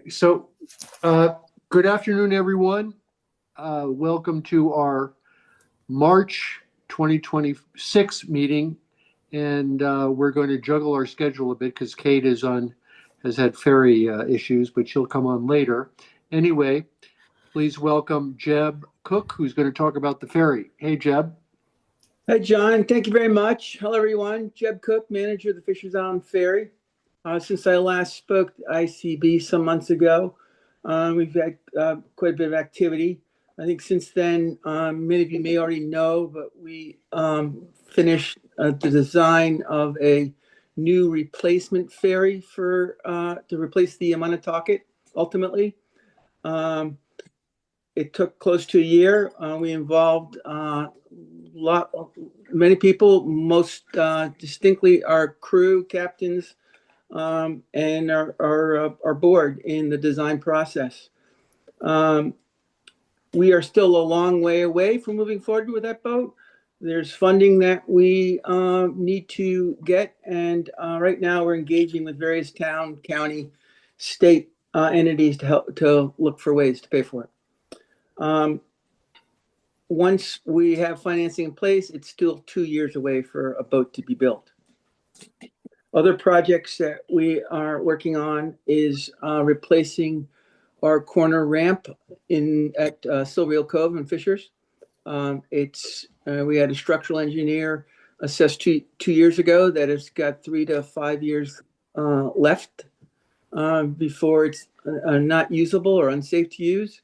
So good afternoon, everyone. Welcome to our March 2026 meeting. And we're going to juggle our schedule a bit because Kate has had ferry issues, but she'll come on later. Anyway, please welcome Jeb Cook, who's going to talk about the ferry. Hey, Jeb. Hi, John. Thank you very much. Hello, everyone. Jeb Cook, manager of the Fishers Island Ferry. Since I last spoke to ICB some months ago, we've had quite a bit of activity. I think since then, many of you may already know, but we finished the design of a new replacement ferry to replace the Montauk ultimately. It took close to a year. We involved many people, most distinctly our crew, captains, and our board in the design process. We are still a long way away from moving forward with that boat. There's funding that we need to get, and right now we're engaging with various town, county, state entities to look for ways to pay for it. Once we have financing in place, it's still 2 years away for a boat to be built. Other projects that we are working on is replacing our corner ramp at Silverhill Cove in Fishers. We had a structural engineer assess two years ago that it's got 3 to 5 years left before it's not usable or unsafe to use.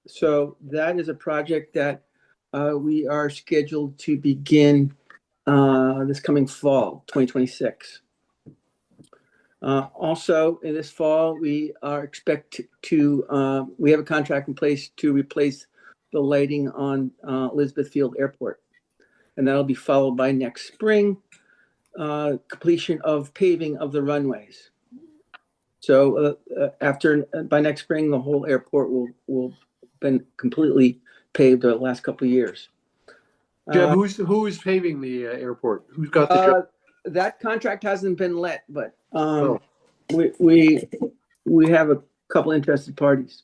So that is a project that we are scheduled to begin this coming fall, 2026. Also, in this fall, we have a contract in place to replace the lighting on Elizabeth Field Airport. And that'll be followed by next spring, completion of paving of the runways. So by next spring, the whole airport will been completely paved the last couple of years. Jeb, who is paving the airport? Who's got the job? That contract hasn't been let, but we have a couple interested parties.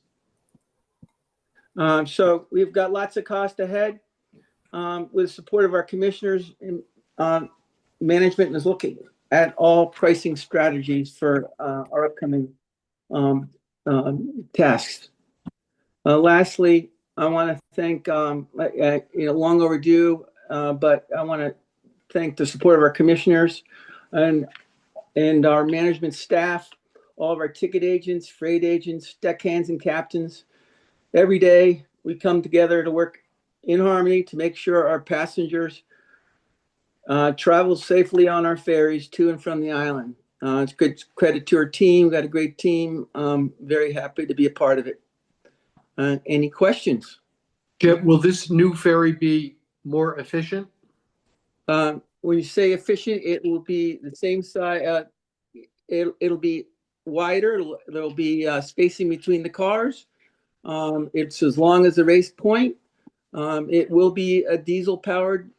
So we've got lots of cost ahead. With the support of our commissioners, and management is looking at all pricing strategies for our upcoming tasks. Lastly, I want to thank, long overdue, but I want to thank the support of our commissioners and our management staff, all of our ticket agents, freight agents, deckhands, and captains. Every day we come together to work in harmony to make sure our passengers travel safely on our ferries to and from the island. It's good credit to our team. We've got a great team. Very happy to be a part of it. Any questions? Jeb, will this new ferry be more efficient? When you say efficient, it will be the same size. It'll be wider. There'll be spacing between the cars. It's as long as the race point. It will be a diesel-powered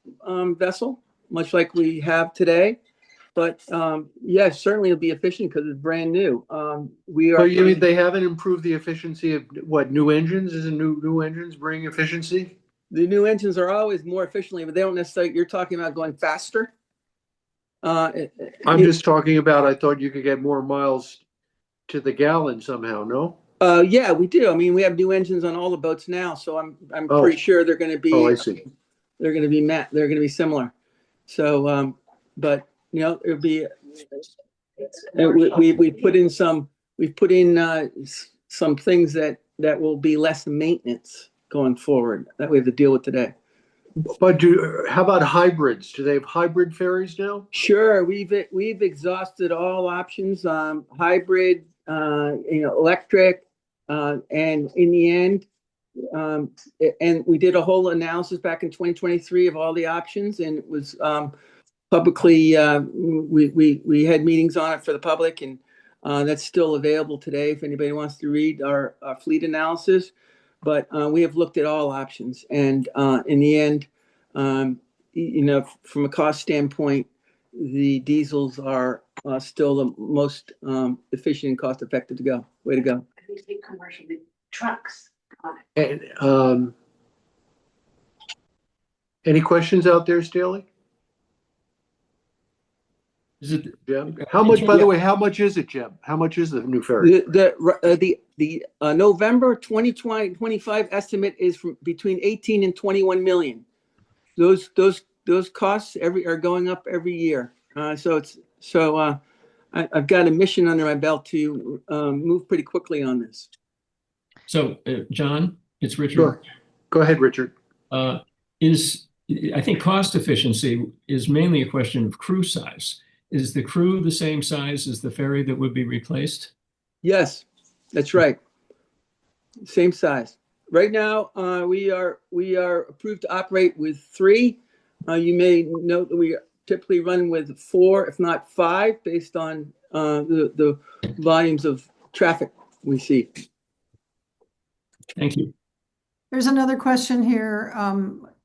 vessel, much like we have today. But yes, certainly it'll be efficient because it's brand new. You mean they haven't improved the efficiency of what, new engines? Isn't new engines bring efficiency? The new engines are always more efficiently, but they don't necessarily. You're talking about going faster. I'm just talking about. I thought you could get more miles to the gallon somehow. No. Yeah, we do. I mean, we have new engines on all the boats now, so I'm pretty sure they're going to be. Oh, I see. They're going to be They're going to be similar. So, but it'll be. We put in some. We've put in some things that will be less maintenance going forward that we have to deal with today. But how about hybrids? Do they have hybrid ferries now? Sure, we've exhausted all options. Hybrid, electric, and in the end, and we did a whole analysis back in 2023 of all the options, and it was publicly. We had meetings on it for the public, and that's still available today if anybody wants to read our fleet analysis. But we have looked at all options, and in the end, from a cost standpoint, the diesels are still the most efficient and cost effective to go. Way to go. They take commercial trucks on And it. any questions out there, Staley? Is it Jim? How much, by Yeah. the way, how much is it, Jim? How much is the new ferry? The November 2025 estimate is from between 18 and 21 million. Those costs are going up every year. I've got a mission under my belt to move pretty quickly on this. so, John? It's Richard. Sure. Go ahead, Richard. I think cost efficiency is mainly a question of crew size. Is the crew the same size as the ferry that would be replaced? Yes, that's right. Same size. Right now, we are approved to operate with 3. You may note that we typically run with 4, if not 5, based on the volumes of traffic we see. Thank you. There's another question here.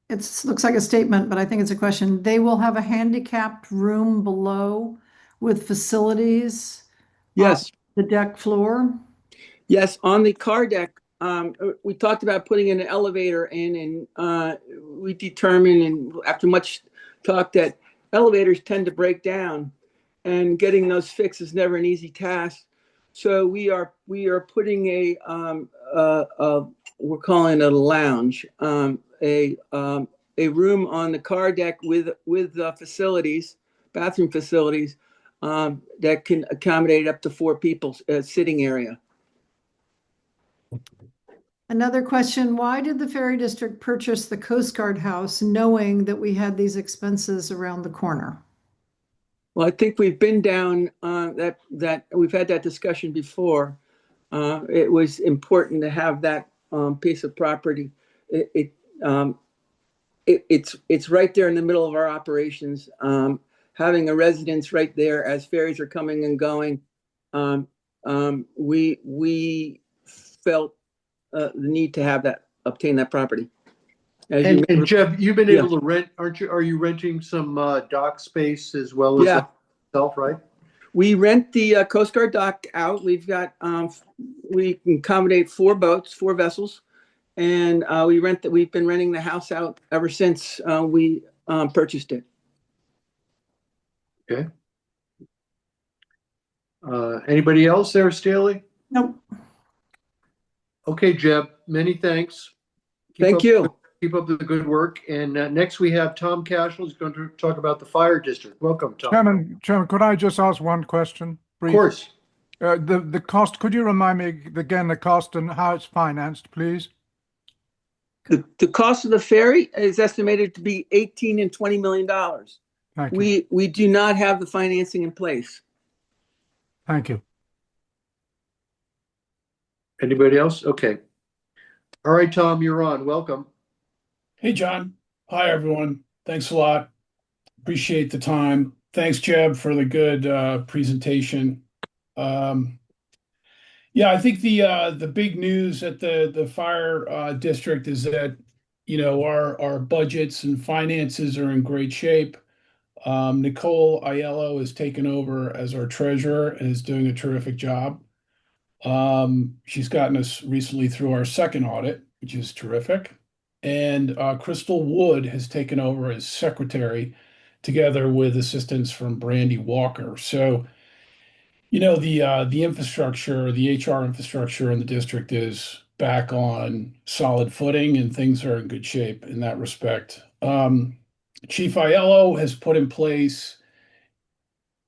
It looks like a statement, but I think it's a question. They will have a handicapped room below with facilities Yes. on the deck floor. Yes, on the car deck, we talked about putting in an elevator in, and we determined, and after much talk, that elevators tend to break down, and getting those fixed is never an easy task. So we are putting we're calling it a lounge, a room on the car deck with facilities, bathroom facilities, that can accommodate up to 4 people, sitting area. Another question, why did the Ferry District purchase the Coast Guard house knowing that we had these expenses around the corner? Well, I think we've been down that we've had that discussion before. It was important to have that piece of property. It's right there in the middle of our operations. Having a residence right there as ferries are coming and going, we felt the need to obtain that property. And Jeb, you've been Yeah. able to rent, aren't you? Are you renting some dock space as well as Yeah. yourself, right? We rent the Coast Guard dock out. We've got we can accommodate 4 boats, 4 vessels, and we've been renting the house out ever since we purchased it. Okay. Anybody else there, Staley? Nope. Okay, Jeb, many thanks. Thank you. Keep up the good work. And next we have Tom Cashel, who's going to talk about the fire district. Welcome, Tom. Chairman, could I just ask one question? Of course. The cost, could you remind me again the cost and how it's financed, please? The cost of the ferry is estimated to be $18 and $20 million. Thank you. We do not have the financing in place. Thank you. Anybody else? Okay. All right, Tom, you're on. Welcome. Hey, John. Hi, everyone. Thanks a lot. Appreciate the time. Thanks, Jeb, for the good presentation. Yeah, I think the big news at the fire district is that our budgets and finances are in great shape. Nicole Aiello has taken over as our treasurer and is doing a terrific job. She's gotten us recently through our second audit, which is terrific. And Crystal Wood has taken over as secretary, together with assistance from Brandy Walker. So, the infrastructure, the HR infrastructure in the district is back on solid footing, and things are in good shape in that respect. Chief Aiello has put in place.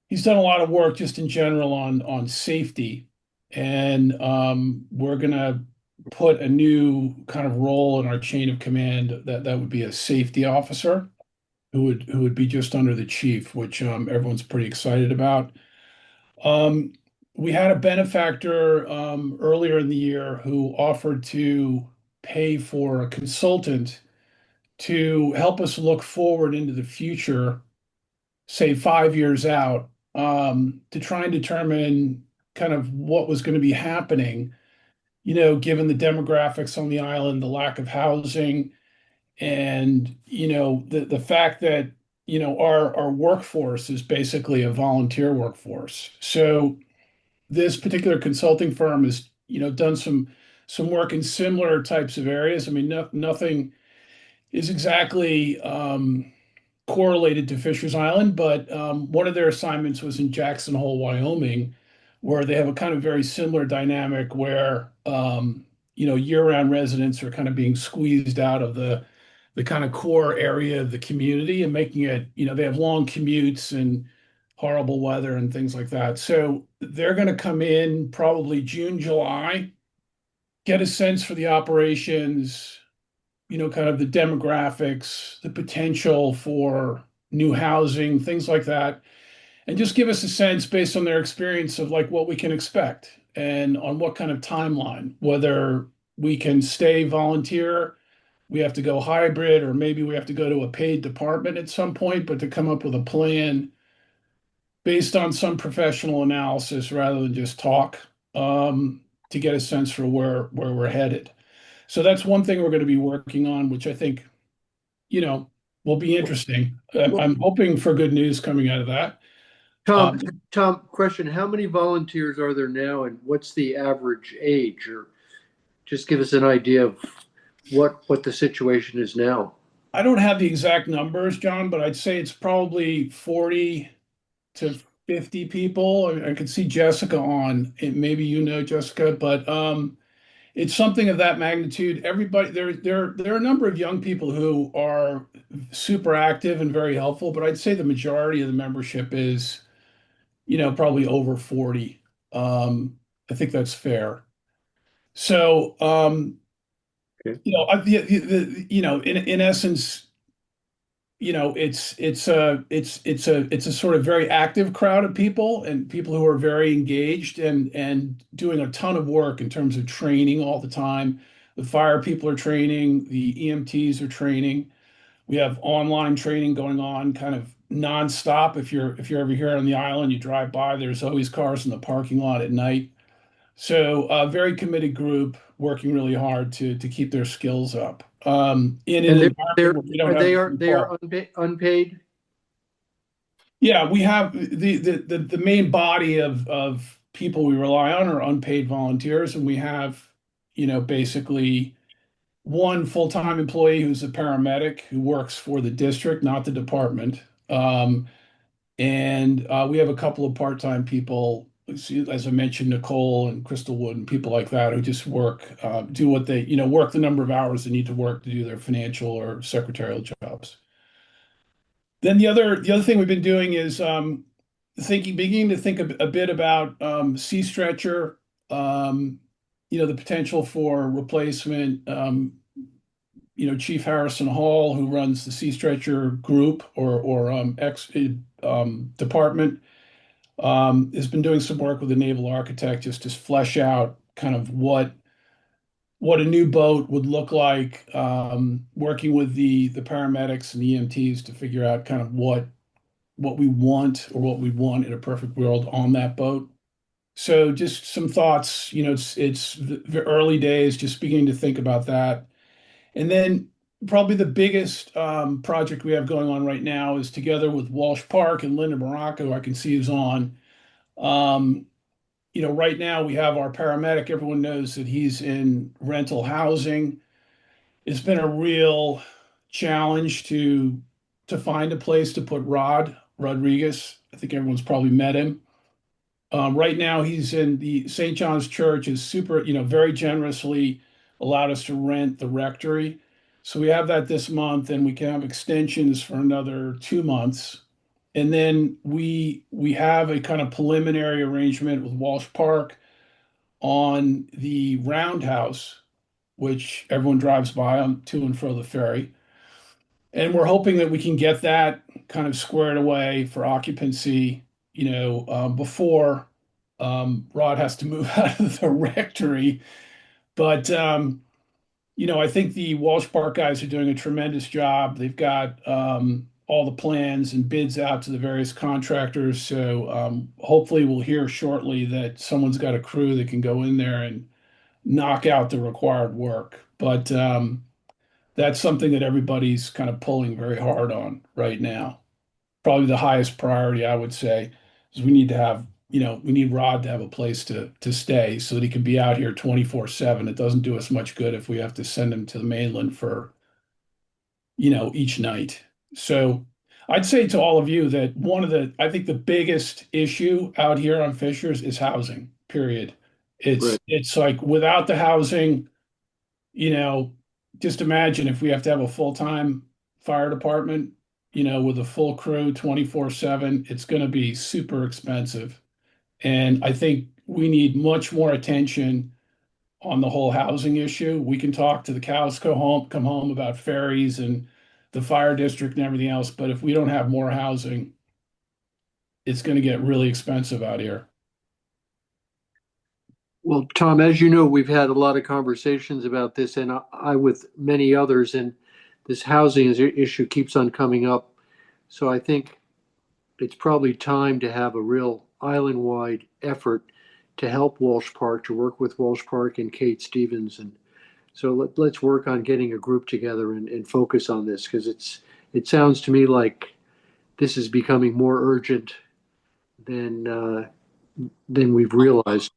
He's done a lot of work just in general on safety, and we're going to put a new kind of role in our chain of command that would be a safety officer who would be just under the chief, which everyone's pretty excited about. We had a benefactor earlier in the year who offered to pay for a consultant to help us look forward into the future, say 5 years out, to try and determine kind of what was going to be happening, given the demographics on the island, the lack of housing, and the fact that our workforce is basically a volunteer workforce. So this particular consulting firm has, done some work in similar types of areas. I mean, nothing is exactly correlated to Fisher's Island, but one of their assignments was in Jackson Hole, Wyoming, where they have a kind of very similar dynamic where year-round residents are kind of being squeezed out of the kind of core area of the community and making it, they have long commutes and horrible weather and things like that. So they're going to come in probably June, July, get a sense for the operations, kind of the demographics, the potential for new housing, things like that, and just give us a sense based on their experience of like what we can expect and on what kind of timeline, whether we can stay volunteer, we have to go hybrid, or maybe we have to go to a paid department at some point, but to come up with a plan based on some professional analysis rather than just talk, to get a sense for where we're headed. So that's one thing we're going to be working on, which I think, will be interesting. I'm hoping for good news coming out of that. Tom, Tom, question, how many volunteers are there now and what's the average age? Or just give us an idea of what the situation is now. I don't have the exact numbers, John, but I'd say it's probably 40 to 50 people. I could see Jessica on, and maybe Jessica, but it's something of that magnitude. Everybody there are a number of young people who are super active and very helpful, but I'd say the majority of the membership is, probably over 40. I think that's fair. So, Okay. in essence, it's a sort of very active crowd of people and people who are very engaged and doing a ton of work in terms of training all the time. The fire people are training, the EMTs are training. We have online training going on kind of nonstop. If you're ever here on the island, you drive by, there's always cars in the parking lot at night. So a very committed group working really hard to keep their skills up. In an And environment where we don't have they are unpaid? Yeah, we have the main body of people we rely on are unpaid volunteers, and we have, basically one full-time employee who's a paramedic who works for the district, not the department. And we have a couple of part-time people, as I mentioned, Nicole and Crystal Wood and people like that who just work, do what they, work the number of hours they need to work to do their financial or secretarial jobs. Then the other thing we've been doing is beginning to think a bit about sea stretcher, the potential for replacement. Chief Harrison Hall, who runs the sea stretcher group or ex department, has been doing some work with the naval architect just to flesh out kind of what a new boat would look like, working with the paramedics and the EMTs to figure out kind of what we want or what we want in a perfect world on that boat. So just some thoughts, it's the early days, just beginning to think about that. And then probably the biggest project we have going on right now is together with Walsh Park and Linda Morocco, I can see is on. Um, right now we have our paramedic. Everyone knows that he's in rental housing. It's been a real challenge to find a place to put Rod Rodriguez. I think everyone's probably met him. Right now, he's in the St. John's Church is super, very generously allowed us to rent the rectory. So we have that this month, and we can have extensions for another 2 months. And then we have a kind of preliminary arrangement with Walsh Park on the roundhouse, which everyone drives by on to and fro the ferry. And we're hoping that we can get that kind of squared away for occupancy, before Rod has to move out of the rectory. But I think the Walsh Park guys are doing a tremendous job. They've got all the plans and bids out to the various contractors. So hopefully we'll hear shortly that someone's got a crew that can go in there and knock out the required work. But that's something that everybody's kind of pulling very hard on right now. probably the highest priority, I would say, is we need to have, we need Rod to have a place to stay so that he can be out here 24/7. It doesn't do us much good if we have to send him to the mainland for, each night. So I'd say to all of you that I think the biggest issue out here on Fishers is housing, period. It's Right. it's like without the housing, you know, just imagine if we have to have a full-time fire department, with a full crew 24/7, it's going to be super expensive. And I think we need much more attention on the whole housing issue. We can talk to the cows come home about ferries and the fire district and everything else, but if we don't have more housing, it's going to get really expensive out here. Well, Tom, as you know, we've had a lot of conversations about this, and I with many others, and this housing issue keeps on coming up. So I think it's probably time to have a real island-wide effort to help Walsh Park, to work with Walsh Park and Kate Stevens. And so let's work on getting a group together and focus on this, because it sounds to me like this is becoming more urgent than we've realized.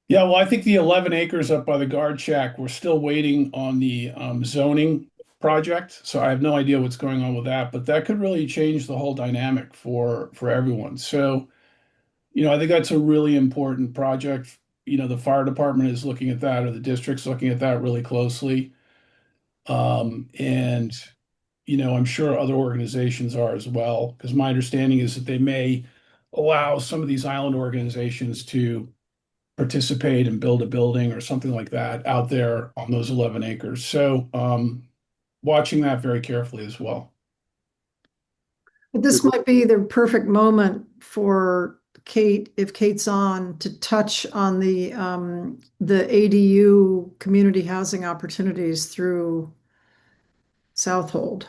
Yeah, well, I think the 11 acres up by the guard shack, we're still waiting on the zoning project. So I have no idea what's going on with that, but that could really change the whole dynamic for everyone. So, I think that's a really important project. The fire department is looking at that, or the district's looking at that really closely. And, I'm sure other organizations are as well, because my understanding is that they may allow some of these island organizations to participate and build a building or something like that out there on those 11 acres. So, watching that very carefully as well. But this might be the perfect moment for Kate, if Kate's on, to touch on the ADU community housing opportunities through Southold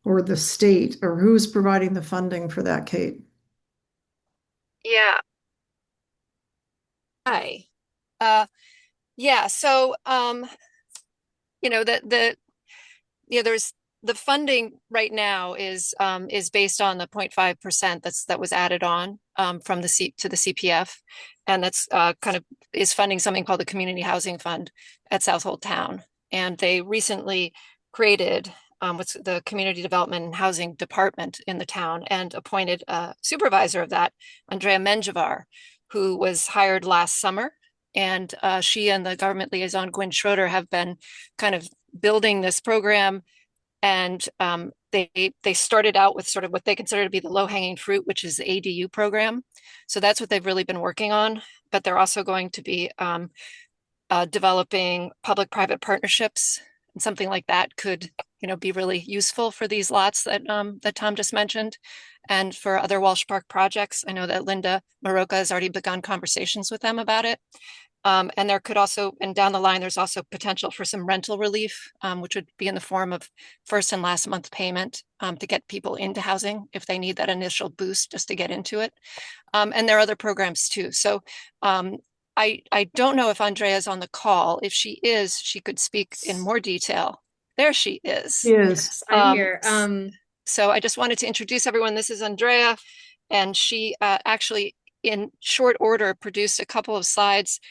or the state, or who's providing the funding for that, Kate? Yeah. Hi. Yeah, so there's the funding right now is based on the 0.5% that was added on from the CPF, and that's kind of is funding something called the Community Housing Fund at Southold Town. And they recently created what's the Community Development and Housing Department in the town and appointed a supervisor of that, Andrea Menjivar, who was hired last summer. And she and the government liaison, Gwen Schroeder, have been kind of building this program. And they started out with sort of what they consider to be the low-hanging fruit, which is the ADU program. So that's what they've really been working on. But they're also going to be developing public-private partnerships, and something like that could, be really useful for these lots that Tom just mentioned, and for other Walsh Park projects. I know that Linda Maroka has already begun conversations with them about it. And there could also, and down the line, there's also potential for some rental relief, which would be in the form of first and last month payment to get people into housing if they need that initial boost just to get into it. And there are other programs too. So I don't know if Andrea is on the call. If she is, she could speak in more detail. There she is. Yes, I'm here. So I just wanted to introduce everyone. This is Andrea, and she actually, in short order, produced a couple of slides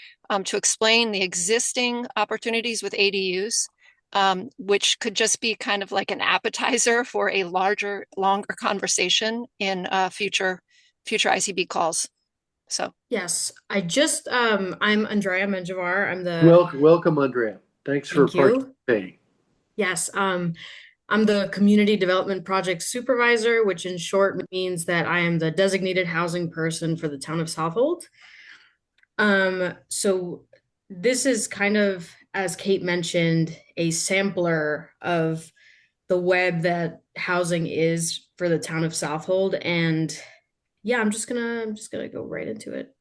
to explain the existing opportunities with ADUs, which could just be kind of like an appetizer for a longer conversation in future ICB calls. So yes, I'm Andrea Menjivar. I'm the Welcome, Andrea. Thanks for Thank you. participating. Yes, I'm the Community Development Project Supervisor, which in short means that I am the designated housing person for the town of Southold. So this is kind of, as Kate mentioned, a sampler of the web that housing is for the town of Southold. And yeah, I'm just gonna go right into it.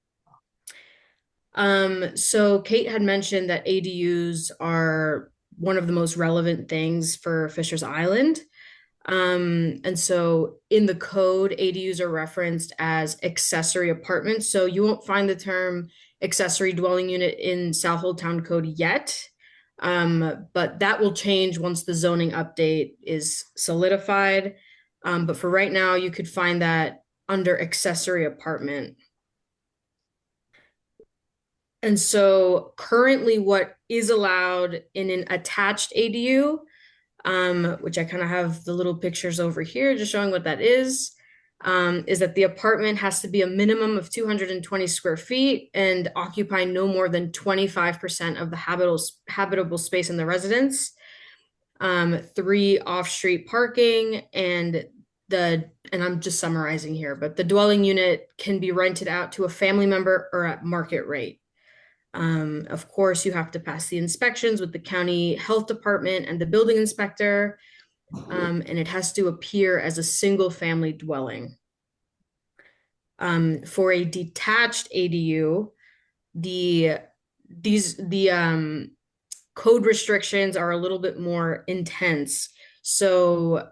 So Kate had mentioned that ADUs are one of the most relevant things for Fisher's Island. And so in the code, ADUs are referenced as accessory apartments. So you won't find the term accessory dwelling unit in Southold Town Code yet. But that will change once the zoning update is solidified. But for right now, you could find that under accessory apartment. And so currently what is allowed in an attached ADU, which I kind of have the little pictures over here just showing what that is that the apartment has to be a minimum of 220 square feet and occupy no more than 25% of the habitable space in the residence. 3 off-street parking, and I'm just summarizing here, but the dwelling unit can be rented out to a family member or at market rate. Of course, you have to pass the inspections with the county health department and the building inspector, and it has to appear as a single family dwelling. For a detached ADU, the code restrictions are a little bit more intense. So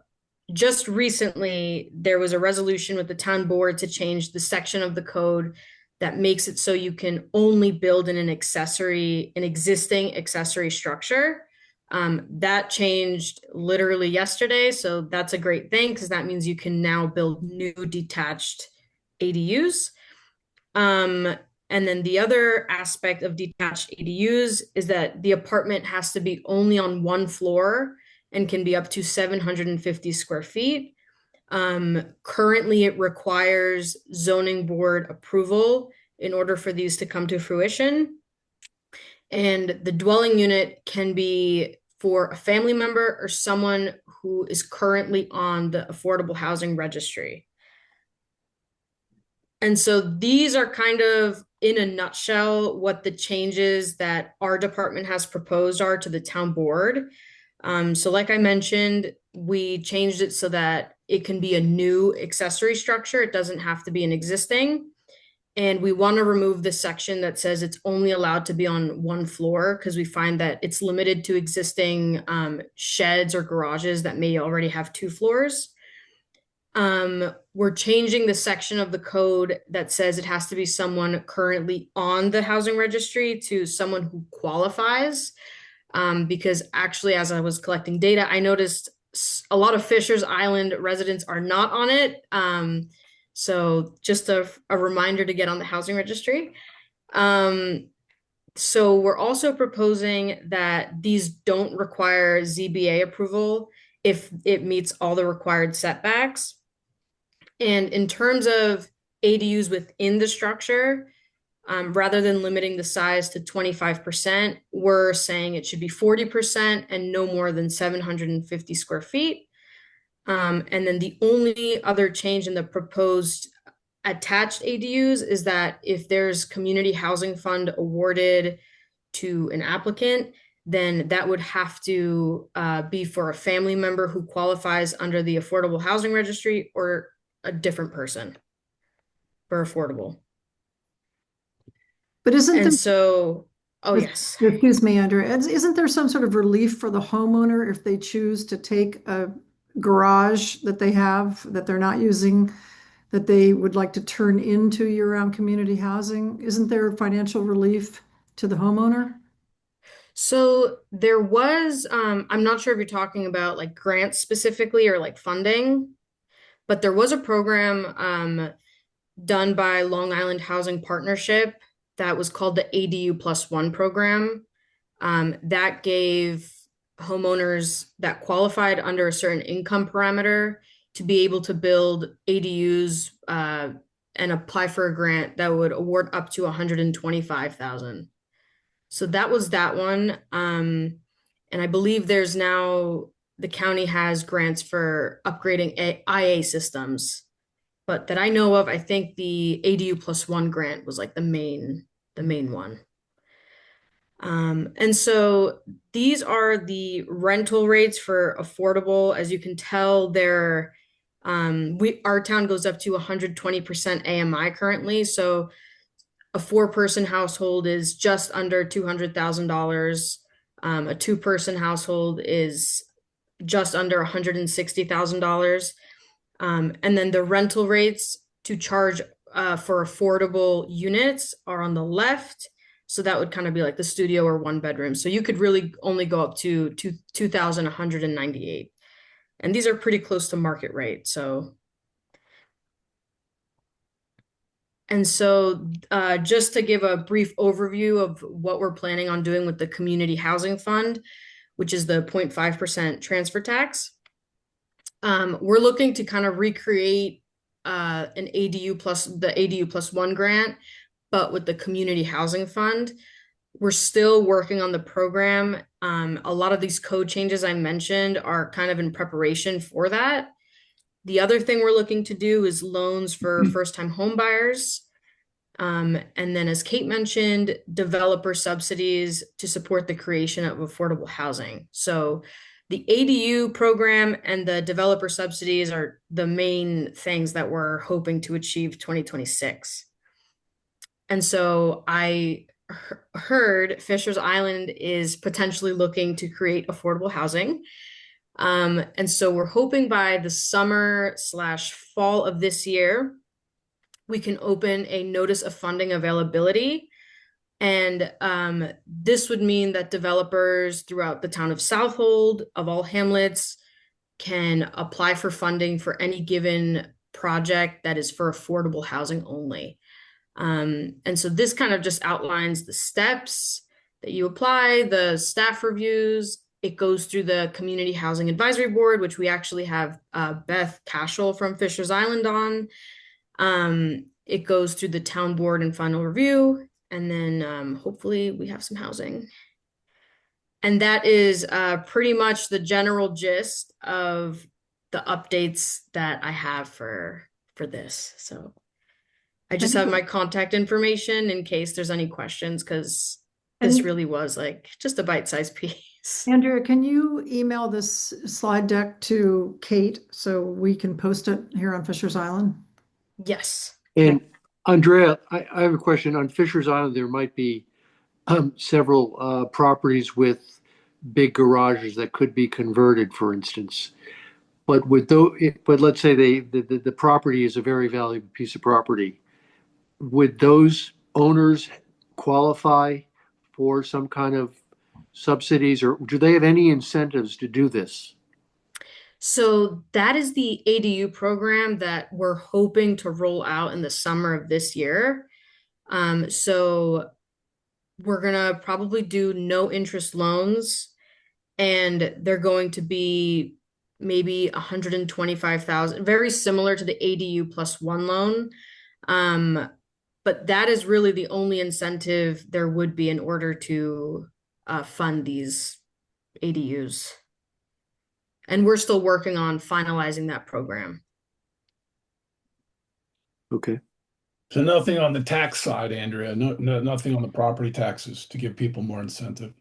just recently, there was a resolution with the town board to change the section of the code that makes it so you can only build in an existing accessory structure. That changed literally yesterday, so that's a great thing because that means you can now build new detached ADUs. And then the other aspect of detached ADUs is that the apartment has to be only on 1 floor and can be up to 750 square feet. Currently, it requires zoning board approval in order for these to come to fruition. And the dwelling unit can be for a family member or someone who is currently on the Affordable Housing Registry. And so these are kind of, in a nutshell, what the changes that our department has proposed are to the town board. So like I mentioned, we changed it so that it can be a new accessory structure. It doesn't have to be an existing. And we want to remove the section that says it's only allowed to be on 1 floor because we find that it's limited to existing sheds or garages that may already have 2 floors. We're changing the section of the code that says it has to be someone currently on the housing registry to someone who qualifies. Because actually, as I was collecting data, I noticed a lot of Fisher's Island residents are not on it. So just a reminder to get on the housing registry. So we're also proposing that these don't require ZBA approval if it meets all the required setbacks. And in terms of ADUs within the structure, rather than limiting the size to 25%, we're saying it should be 40% and no more than 750 square feet. And then the only other change in the proposed attached ADUs is that if there's community housing fund awarded to an applicant, then that would have to be for a family member who qualifies under the Affordable Housing Registry or a different person for affordable. But isn't And there, so, oh yes. excuse me, Andrew, isn't there some sort of relief for the homeowner if they choose to take a garage that they have that they're not using, that they would like to turn into year-round community housing? Isn't there financial relief to the homeowner? So there was, I'm not sure if you're talking about like grants specifically or like funding, but there was a program done by Long Island Housing Partnership that was called the ADU +1 program. That gave homeowners that qualified under a certain income parameter to be able to build ADUs and apply for a grant that would award up to $125,000. So that was that one. And I believe there's now, the county has grants for upgrading IA systems. But that I know of, I think the ADU +1 grant was like the main one. And so these are the rental rates for affordable. As you can tell, they're our town goes up to 120% AMI currently. So a 4-person household is just under $200,000. A 2-person household is just under $160,000. And then the rental rates to charge for affordable units are on the left. So that would kind of be like the studio or 1 bedroom. So you could really only go up to 2,198. And these are pretty close to market rate. Just to give a brief overview of what we're planning on doing with the Community Housing Fund, which is the 0.5% transfer tax. We're looking to kind of recreate the ADU plus one grant, but with the Community Housing Fund. We're still working on the program. A lot of these code changes I mentioned are kind of in preparation for that. The other thing we're looking to do is loans for first-time home buyers. And then, as Kate mentioned, developer subsidies to support the creation of affordable housing. So the ADU program and the developer subsidies are the main things that we're hoping to achieve 2026. And so I heard Fisher's Island is potentially looking to create affordable housing. And so we're hoping by the summer/fall of this year, we can open a notice of funding availability. And this would mean that developers throughout the town of Southold, of all hamlets, can apply for funding for any given project that is for affordable housing only. And so this kind of just outlines the steps that you apply, the staff reviews. It goes through the Community Housing Advisory Board, which we actually have Beth Cashel from Fisher's Island on. It goes through the town board and final review, and then hopefully we have some housing. And that is pretty much the general gist of the updates that I have for this. So I just have my contact information in case there's any questions, because this really was like just a bite-sized piece. Andrea, can you email this slide deck to Kate so we can post it here on Fisher's Island? Yes. And Andrea, I have a question. On Fisher's Island, there might be several properties with big garages that could be converted, for instance. But let's say the property is a very valuable piece of property. Would those owners qualify for some kind of subsidies, or do they have any incentives to do this? So that is the ADU program that we're hoping to roll out in the summer of this year. So we're gonna probably do no interest loans, and they're going to be maybe 125,000, very similar to the ADU plus one loan. But that is really the only incentive there would be in order to fund these ADUs. And we're still working on finalizing that program. Okay. So nothing on the tax side, Andrea, nothing on the property taxes to give people more incentive.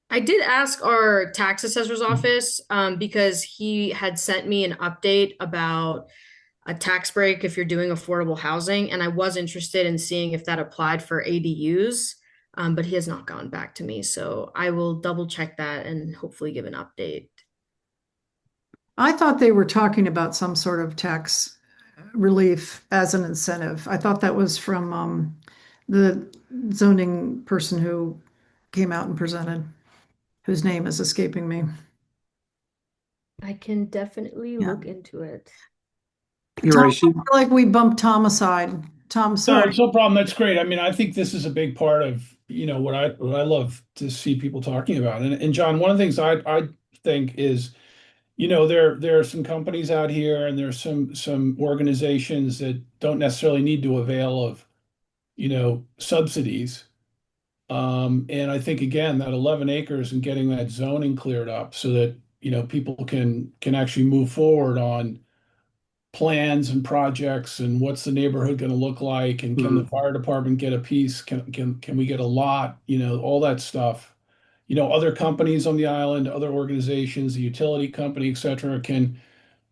I did ask our tax assessor's office because he had sent me an update about a tax break if you're doing affordable housing, and I was interested in seeing if that applied for ADUs, but he has not gone back to me. So I will double check that and hopefully give an update. I thought they were talking about some sort of tax relief as an incentive. I thought that was from the zoning person who came out and presented, whose name is escaping me. I can definitely look into it. Tom, I feel like we bumped Tom aside. Tom, No, sorry. it's no problem. That's great. I mean, I think this is a big part of, what I love to see people talking about. And John, one of the things I think is, there are some companies out here and there's some organizations that don't necessarily need to avail of, subsidies. And I think again, that 11 acres and getting that zoning cleared up so that, people can actually move forward on plans and projects and what's the neighborhood going to look like, and can the fire department get a piece? Can we get a lot? All that stuff. Other companies on the island, other organizations, the utility company, et cetera, can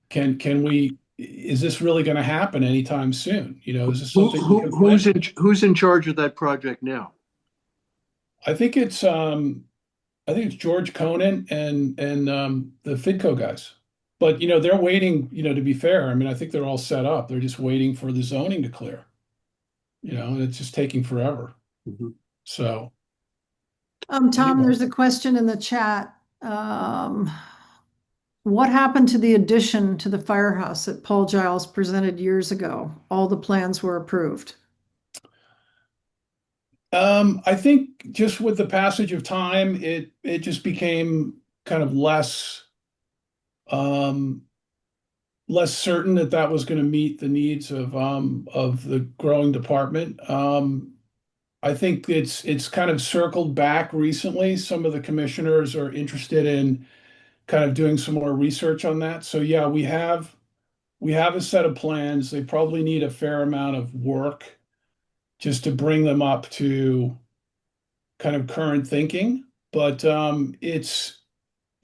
we, is this really going to happen anytime soon? Is this something we can plan? Who's in charge of that project now? I think it's George Conan and the Fidco guys. But they're waiting, to be fair. I mean, I think they're all set up. They're just waiting for the zoning to clear. And it's just taking forever. So Tom, anyway. there's a question in the chat. what happened to the addition to the firehouse that Paul Giles presented years ago? All the plans were approved. I think just with the passage of time, it just became kind of um, less certain that that was going to meet the needs of the growing department. I think it's kind of circled back recently. Some of the commissioners are interested in kind of doing some more research on that. So yeah, we have a set of plans. They probably need a fair amount of work just to bring them up to kind of current thinking. But it's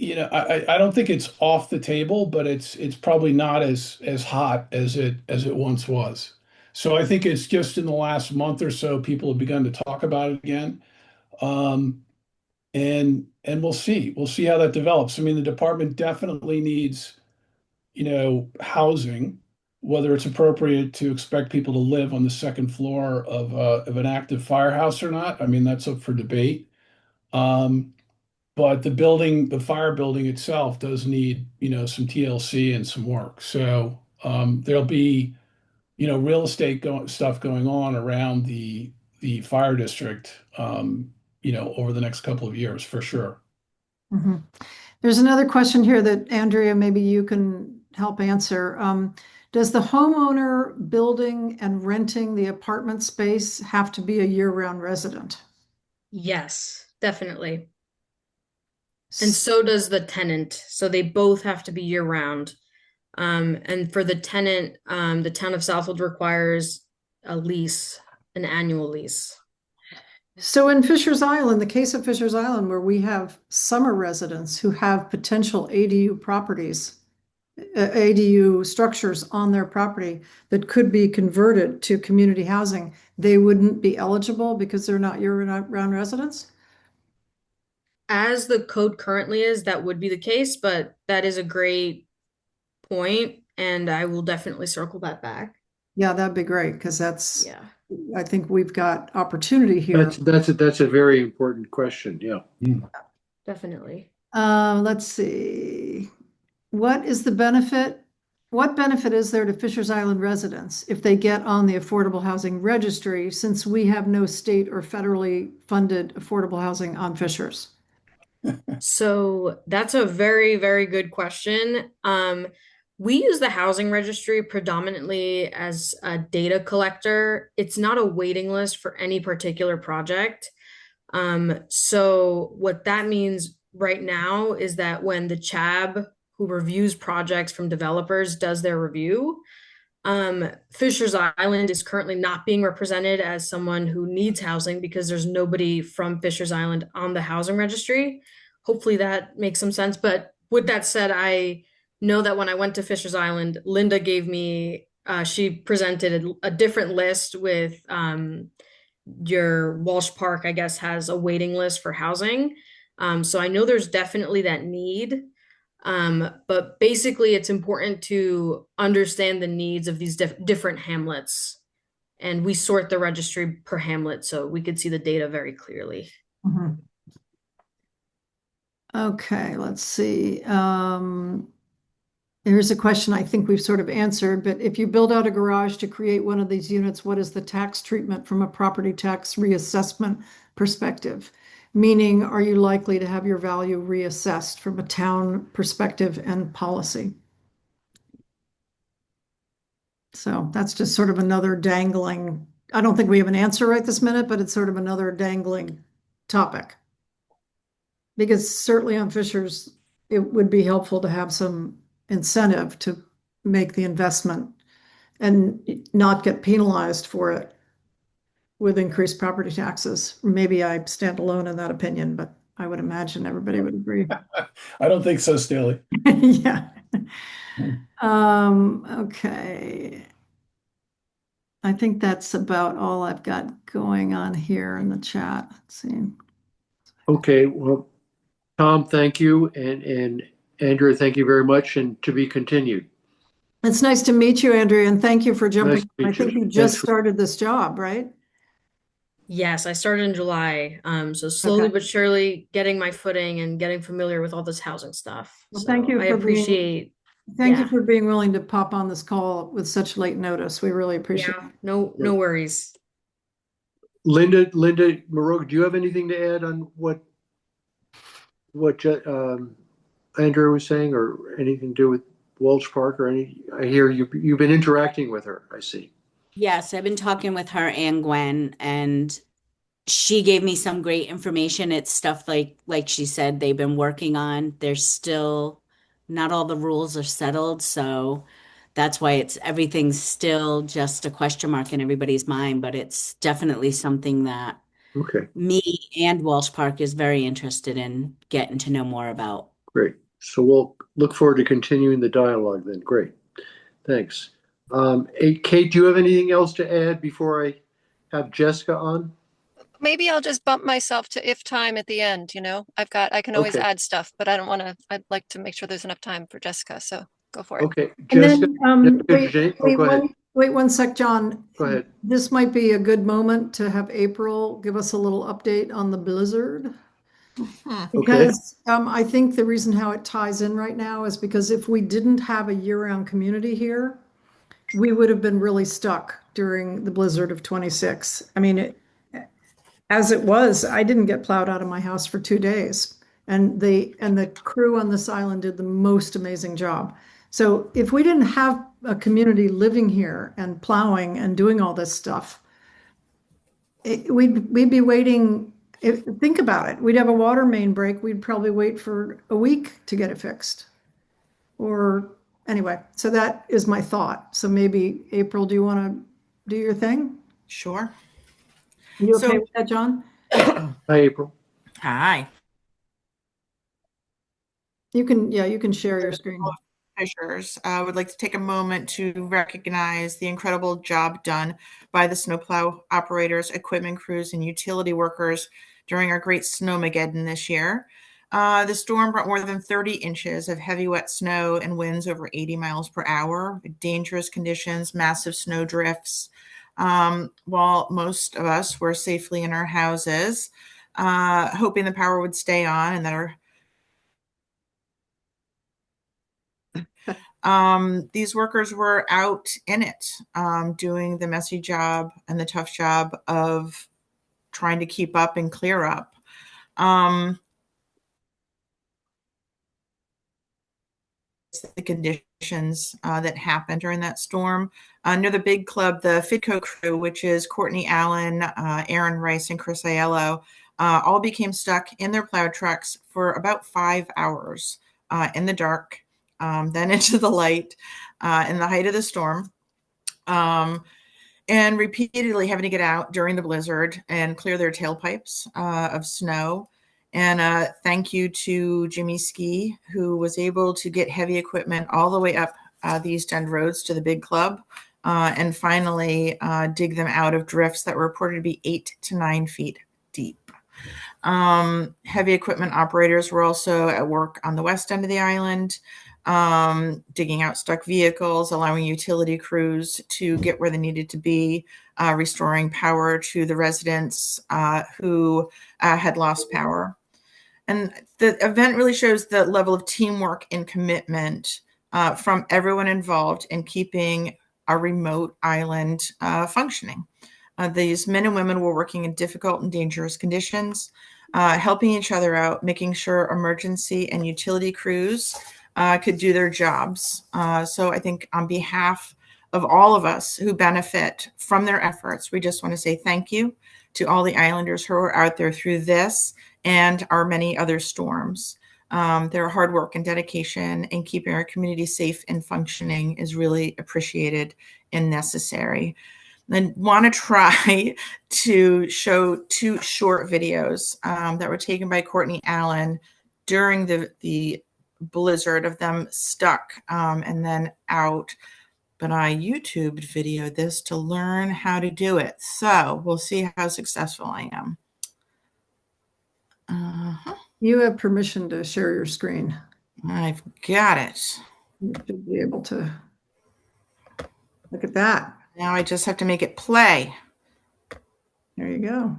I don't think it's off the table, but it's probably not as hot as it once was. So I think it's just in the last month or so people have begun to talk about it again. Um, and we'll see how that develops. I mean, the department definitely needs, housing, whether it's appropriate to expect people to live on the second floor of an active firehouse or not. I mean, that's up for debate. Um, but the fire building itself does need, some TLC and some work. So there'll be, real estate stuff going on around the fire district, over the next couple of years for sure. Mhm. There's another question here that Andrea, maybe you can help answer. Does the homeowner building and renting the apartment space have to be a year-round resident? Yes, definitely. And so does the tenant. So they both have to be year round. And for the tenant, the town of Southwold requires a lease, an annual lease. So in Fisher's Island, the case of Fisher's Island, where we have summer residents who have potential ADU properties, ADU structures on their property that could be converted to community housing, they wouldn't be eligible because they're not year-round residents? As the code currently is, that would be the case, but that is a great point, and I will definitely circle that back. Yeah, that'd be great because Yeah. I think we've got opportunity here. That's a very important question. Yeah. Definitely. Let's see. What is the benefit? What benefit is there to Fisher's Island residents if they get on the Affordable Housing Registry since we have no state or federally funded affordable housing on Fishers? So that's a very, very good question. We use the housing registry predominantly as a data collector. It's not a waiting list for any particular project. So what that means right now is that when the CHAB, who reviews projects from developers, does their review, Fisher's Island is currently not being represented as someone who needs housing because there's nobody from Fisher's Island on the housing registry. Hopefully that makes some sense. But with that said, I know that when I went to Fisher's Island, Linda gave me, she presented a different list with your Walsh Park, I guess, has a waiting list for housing. So I know there's definitely that need. But basically, it's important to understand the needs of these different hamlets. And we sort the registry per hamlet so we could see the data very clearly. Mhm. Okay, let's see. Here's a question I think we've sort of answered, but if you build out a garage to create one of these units, what is the tax treatment from a property tax reassessment perspective? Meaning, are you likely to have your value reassessed from a town perspective and policy? So that's just sort of another dangling, I don't think we have an answer right this minute, but it's sort of another dangling topic. Because certainly on Fishers, it would be helpful to have some incentive to make the investment and not get penalized for it with increased property taxes. Maybe I stand alone in that opinion, but I would imagine everybody would agree. I don't think so, Staley. Yeah. Okay. I think that's about all I've got going on here in the chat. Let's see. Okay. Well, Tom, thank you. And Andrea, thank you very much. And to be continued. It's nice to meet you, Andrea, and thank you for jumping. Nice to meet I think you. you just Thanks for- started this job, right? Yes, I started in July. So slowly Okay. but surely getting my footing and getting familiar with all this housing stuff. Well, So thank you I for being, appreciate, thank you yeah, for being willing to pop on this call with such late notice. We really appreciate yeah, no worries. Linda Maroka, do you have anything to add on what Andrew was saying, or anything to do with Welch Park or any? I hear you've been interacting with her. I see. Yes, I've been talking with her and Gwen, and she gave me some great information. It's stuff like she said they've been working on. There's still not all the rules are settled, so that's why it's everything's still just a question mark in everybody's mind, but it's definitely something that Okay, me and Walsh Park is very interested in getting to know more about. great. So we'll look forward to continuing the dialogue then. Great, thanks. Hey, Kate, do you have anything else to add before I have Jessica on? Maybe I'll just bump myself to if time at the end, you know? I can always Okay, add stuff, but I don't want to, I'd like to make sure there's enough time for Jessica, so go for it. okay, And Jessica. then, Oh, go ahead. wait one sec, John. Go ahead. This might be a good moment to have April give us a little update on the blizzard. Okay. Because I think the reason how it ties in right now is because if we didn't have a year-round community here, we would have been really stuck during the blizzard of 26. I mean, as it was, I didn't get plowed out of my house for 2 days. And the crew on this island did the most amazing job. So if we didn't have a community living here and plowing and doing all this stuff, we'd be waiting. Think about it. We'd have a water main break. We'd probably wait for a week to get it fixed. Or anyway, so that is my thought. So maybe April, do you want to do your thing? Sure. You okay So- with that, John? Hi, April. Hi. You can share your screen. Fishers. I would like to take a moment to recognize the incredible job done by the snowplow operators, equipment crews, and utility workers during our great snowmageddon this year. The storm brought more than 30 inches of heavy wet snow and winds over 80 miles per hour, dangerous conditions, massive snow drifts. While most of us were safely in our houses, hoping the power would stay on and that these workers were out in it, doing the messy job and the tough job of trying to keep up and clear up. The conditions that happened during that storm. Near the big club, the Fitco crew, which is Courtney Allen, Aaron Rice, and Chris Aiello, all became stuck in their plow trucks for about 5 hours in the dark, then into the light in the height of the storm. And repeatedly having to get out during the blizzard and clear their tailpipes of snow. And thank you to Jimmy Ski, who was able to get heavy equipment all the way up the East End roads to the big club and finally dig them out of drifts that were reported to be 8 to 9 feet deep. Heavy equipment operators were also at work on the west end of the island, digging out stuck vehicles, allowing utility crews to get where they needed to be, restoring power to the residents who had lost power. And the event really shows the level of teamwork and commitment from everyone involved in keeping our remote island functioning. These men and women were working in difficult and dangerous conditions, helping each other out, making sure emergency and utility crews could do their jobs. So I think on behalf of all of us who benefit from their efforts, we just want to say thank you to all the islanders who are out there through this and our many other storms. Their hard work and dedication in keeping our community safe and functioning is really appreciated and necessary. And want to try to show 2 short videos that were taken by Courtney Allen during the blizzard of them stuck and then out. But I YouTubed videoed this to learn how to do it. So we'll see how successful I am. You have permission to share your screen. I've got it. You should be able to look at that. Now I just have to make it play. There you go.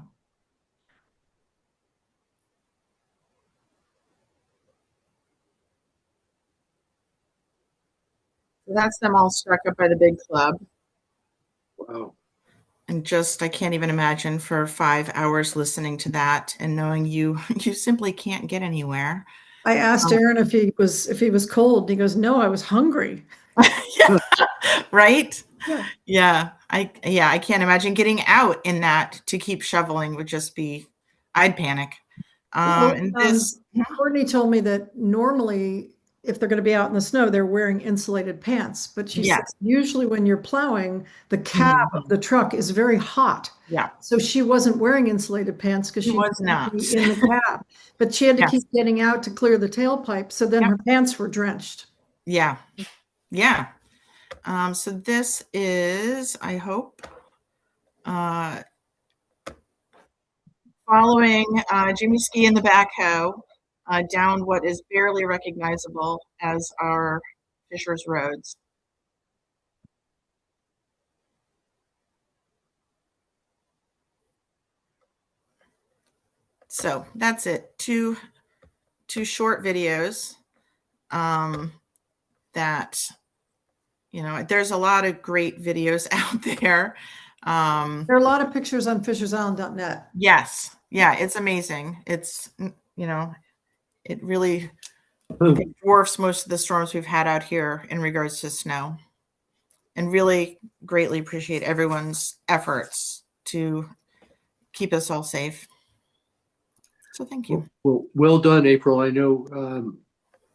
So that's them all struck up by the big club. Wow. And just, I can't even imagine for 5 hours listening to that and knowing you simply can't get anywhere. I asked Aaron if he was cold. And he goes, "No, I was hungry." Yeah, right? Yeah. Yeah, I can't imagine getting out in that to keep shoveling would just be, I'd panic. Well, And this, Courtney told me that normally, if they're going to be out in the snow, they're wearing insulated pants. But she said yes, usually when you're plowing, the cab of the truck is very hot. yeah, So she wasn't wearing insulated pants because She she was didn't not. be in the cab. But she had to Yes. keep getting out to clear the tailpipe. So then Yep. her pants were drenched. yeah, yeah. So this is, I hope, following Jimmy Ski in the backhoe down what is barely recognizable as our Fisher's Roads. So that's it. Two short videos that, there's a lot of great videos out there. There are a lot of pictures on fishersisland.net. Yes. Yeah, it's amazing. It's, it really dwarfs most of the storms we've had out here in regards to snow. And really greatly appreciate everyone's efforts to keep us all safe. So thank you. Well done, April. I know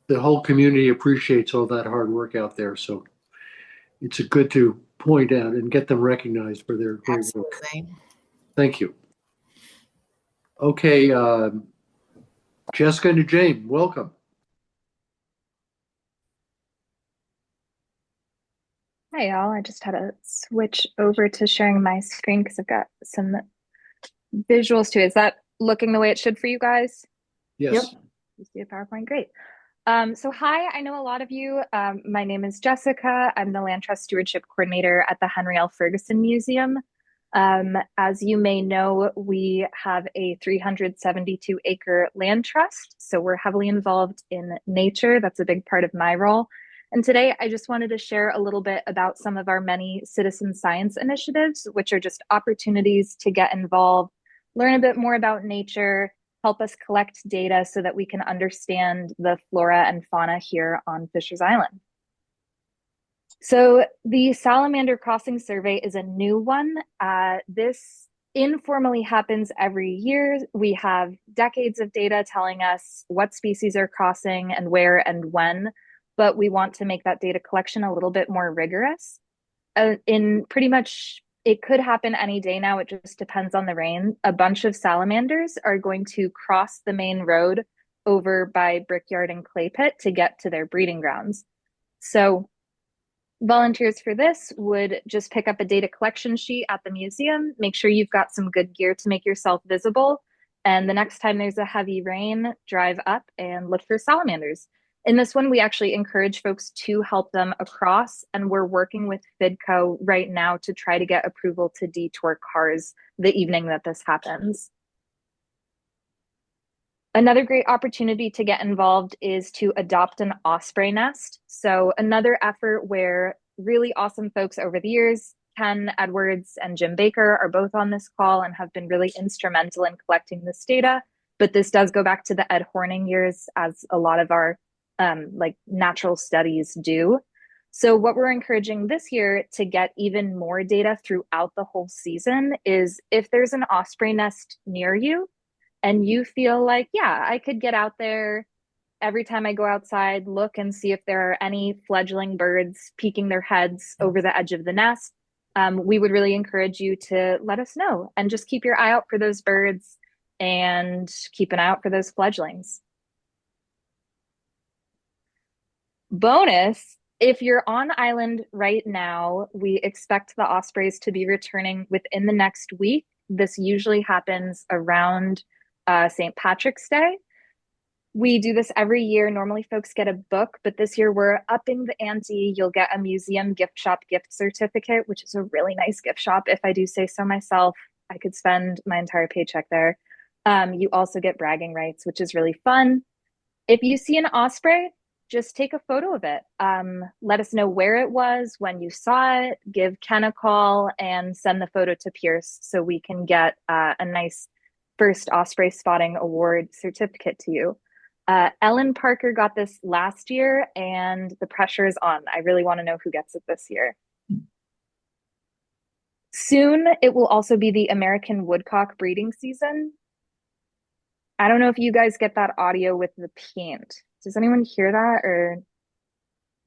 the whole community appreciates all that hard work out there. So it's good to point out and get them recognized for their great work. Absolutely. Thank you. Okay, Jessica and James, welcome. Hi, y'all. I just had to switch over to sharing my screen because I've got some visuals too. Is that looking the way it should for you guys? Yes. Yep. You see a PowerPoint? Great. So hi, I know a lot of you. My name is Jessica. I'm the Land Trust Stewardship Coordinator at the Henry L. Ferguson Museum. As you may know, we have a 372-acre land trust, so we're heavily involved in nature. That's a big part of my role. And today I just wanted to share a little bit about some of our many citizen science initiatives, which are just opportunities to get involved, learn a bit more about nature, help us collect data so that we can understand the flora and fauna here on Fisher's Island. So the Salamander Crossing Survey is a new one. This informally happens every year. We have decades of data telling us what species are crossing and where and when, but we want to make that data collection a little bit more rigorous. In pretty much, it could happen any day now. It just depends on the rain. A bunch of salamanders are going to cross the main road over by Brickyard and Clay Pit to get to their breeding grounds. So volunteers for this would just pick up a data collection sheet at the museum, make sure you've got some good gear to make yourself visible, and the next time there's a heavy rain, drive up and look for salamanders. In this one, we actually encourage folks to help them across, and we're working with FIDCO right now to try to get approval to detour cars the evening that this happens. Another great opportunity to get involved is to adopt an osprey nest. So another effort where really awesome folks over the years, Ken Edwards and Jim Baker, are both on this call and have been really instrumental in collecting this data. But this does go back to the Ed Horning years, as a lot of our natural studies do. So what we're encouraging this year to get even more data throughout the whole season is if there's an osprey nest near you and you feel like, yeah, I could get out there every time I go outside, look and see if there are any fledgling birds peeking their heads over the edge of the nest, we would really encourage you to let us know and just keep your eye out for those birds and keep an eye out for those fledglings. Bonus, if you're on island right now, we expect the ospreys to be returning within the next week. This usually happens around St. Patrick's Day. We do this every year. Normally folks get a book, but this year we're upping the ante. You'll get a museum gift shop gift certificate, which is a really nice gift shop, if I do say so myself. I could spend my entire paycheck there. You also get bragging rights, which is really fun. If you see an osprey, just take a photo of it. Let us know where it was, when you saw it, give Ken a call, and send the photo to Pierce so we can get a nice first osprey spotting award certificate to you. Ellen Parker got this last year, and the pressure is on. I really want to know who gets it this year. Soon, it will also be the American woodcock breeding season. I don't know if you guys get that audio with the paint. Does anyone hear that, or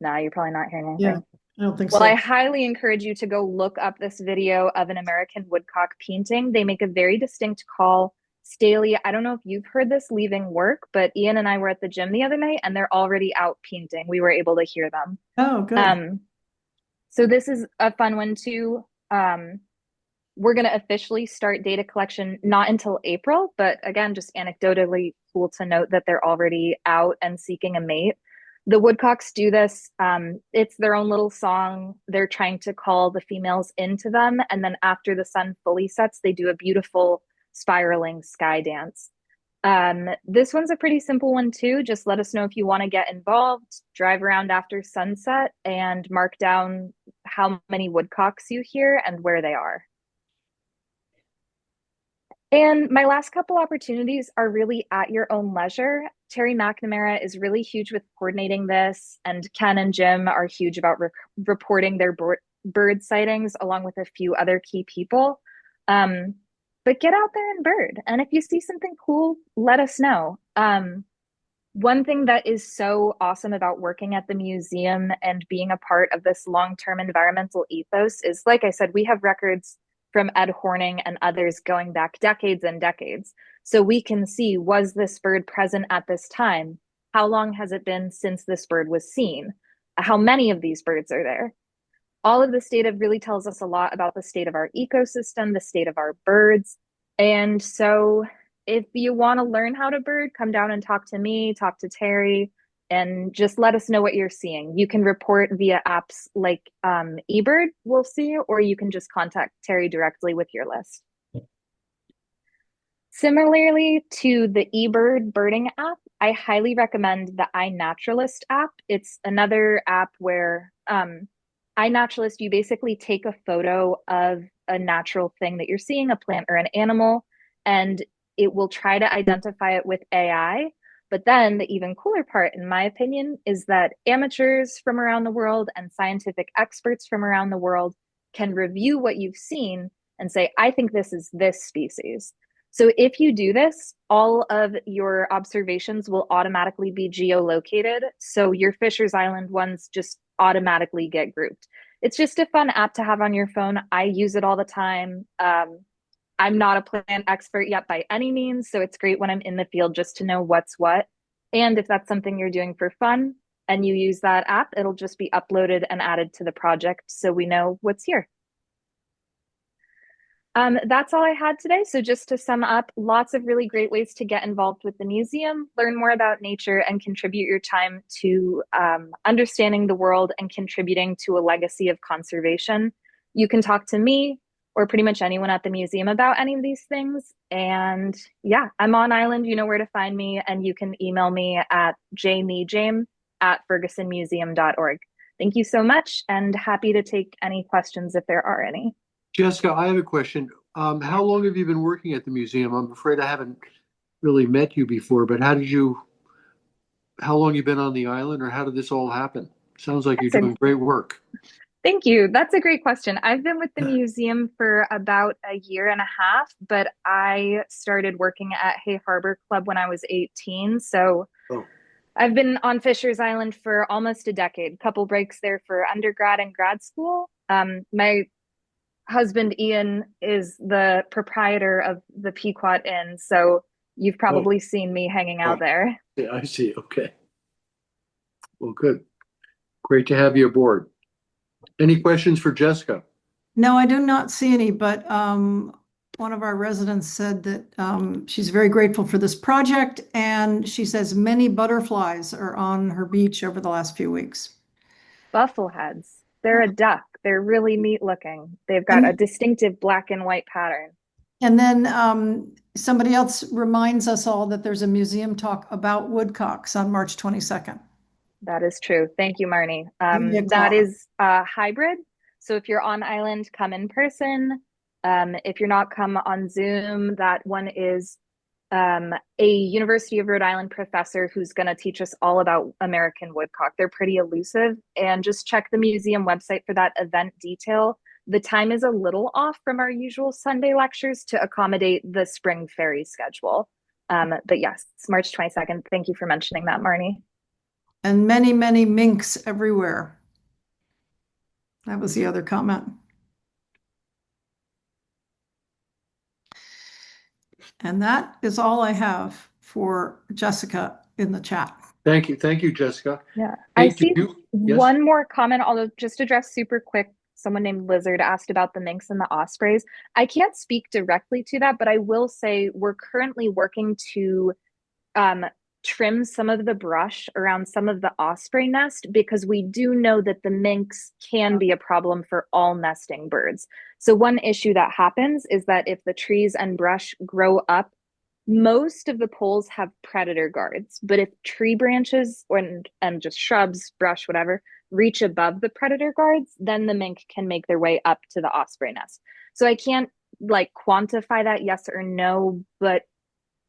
no, you're probably not hearing anything. Yeah, I don't think Well, so. I highly encourage you to go look up this video of an American woodcock painting. They make a very distinct call. Staley, I don't know if you've heard this leaving work, but Ian and I were at the gym the other night and they're already out painting. We were able to hear them. Oh, good. So this is a fun one too. We're going to officially start data collection not until April, but again, just anecdotally cool to note that they're already out and seeking a mate. The woodcocks do this. It's their own little song. They're trying to call the females into them. And then after the sun fully sets, they do a beautiful spiraling sky dance. This one's a pretty simple one too. Just let us know if you want to get involved, drive around after sunset, and mark down how many woodcocks you hear and where they are. And my last couple opportunities are really at your own leisure. Terry McNamara is really huge with coordinating this, and Ken and Jim are huge about reporting their bird sightings, along with a few other key people. But get out there and bird. And if you see something cool, let us know. One thing that is so awesome about working at the museum and being a part of this long-term environmental ethos is, like I said, we have records from Ed Horning and others going back decades and decades. So we can see, was this bird present at this time? How long has it been since this bird was seen? How many of these birds are there? All of this data really tells us a lot about the state of our ecosystem, the state of our birds. And so if you want to learn how to bird, come down and talk to me, talk to Terry, and just let us know what you're seeing. You can report via apps like eBird, we'll see, or you can just contact Terry directly with your list. Similarly to the eBird birding app, I highly recommend the iNaturalist app. It's another app where iNaturalist, you basically take a photo of a natural thing that you're seeing, a plant or an animal, and it will try to identify it with AI. But then the even cooler part, in my opinion, is that amateurs from around the world and scientific experts from around the world can review what you've seen and say, I think this is this species. So if you do this, all of your observations will automatically be geolocated. So your Fisher's Island ones just automatically get grouped. It's just a fun app to have on your phone. I use it all the time. I'm not a plant expert yet by any means, so it's great when I'm in the field just to know what's what. And if that's something you're doing for fun and you use that app, it'll just be uploaded and added to the project so we know what's here. That's all I had today. So just to sum up, lots of really great ways to get involved with the museum, learn more about nature, and contribute your time to understanding the world and contributing to a legacy of conservation. You can talk to me or pretty much anyone at the museum about any of these things. And yeah, I'm on island. You know where to find me, and you can email me at jmejame@fergusonmuseum.org. Thank you so much, and happy to take any questions if there are any. Jessica, I have a question. How long have you been working at the museum? I'm afraid I haven't really met you before, but how long you been on the island, or how did this all happen? Sounds like you're doing great work. Thank you. That's a great question. I've been with the museum for about a year and a half, but I started working at Hay Harbor Club when I was 18. So I've been on Fisher's Island for almost a decade, couple breaks there for undergrad and grad school. My husband, Ian, is the proprietor of the Pequot Inn. So you've probably seen me hanging out there. Yeah, I see. Okay. Well, good. Great to have you aboard. Any questions for Jessica? No, I do not see any, but one of our residents said that she's very grateful for this project, and she says many butterflies are on her beach over the last few weeks. Buffleheads. They're a duck. They're really neat looking. They've got a distinctive black and white pattern. And then somebody else reminds us all that there's a museum talk about woodcocks on March 22nd. That is true. Thank you, Marnie. 8 That o'clock. is hybrid. So if you're on island, come in person. If you're not, come on Zoom. That one is a University of Rhode Island professor who's going to teach us all about American woodcock. They're pretty elusive, and just check the museum website for that event detail. The time is a little off from our usual Sunday lectures to accommodate the spring ferry schedule. But yes, it's March 22nd. Thank you for mentioning that, Marnie. And many, many minks everywhere. That was the other comment. And that is all I have for Jessica in the chat. Thank you, Jessica. Yeah, Hey, I see yes? one more comment, although just address super quick. Someone named Lizard asked about the minks and the ospreys. I can't speak directly to that, but I will say we're currently working to trim some of the brush around some of the osprey nest, because we do know that the minks can be a problem for all nesting birds. So one issue that happens is that if the trees and brush grow up, most of the poles have predator guards, but if tree branches and just shrubs, brush, whatever, reach above the predator guards, then the mink can make their way up to the osprey nest. So I can't like quantify that yes or no, but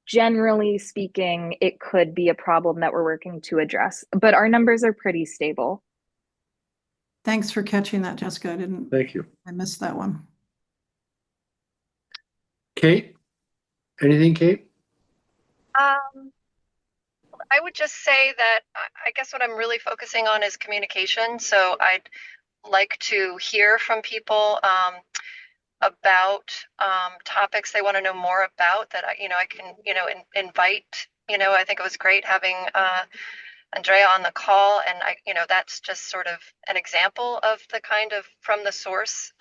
generally speaking, it could be a problem that we're working to address. But our numbers are pretty stable. Thanks for catching that, Jessica. Thank you. I missed that one. Kate? Anything, Kate? I would just say that I guess what I'm really focusing on is communication. So I'd like to hear from people about topics they want to know more about that I can invite. I think it was great having Andrea on the call, and that's just sort of an example of the kind of from the source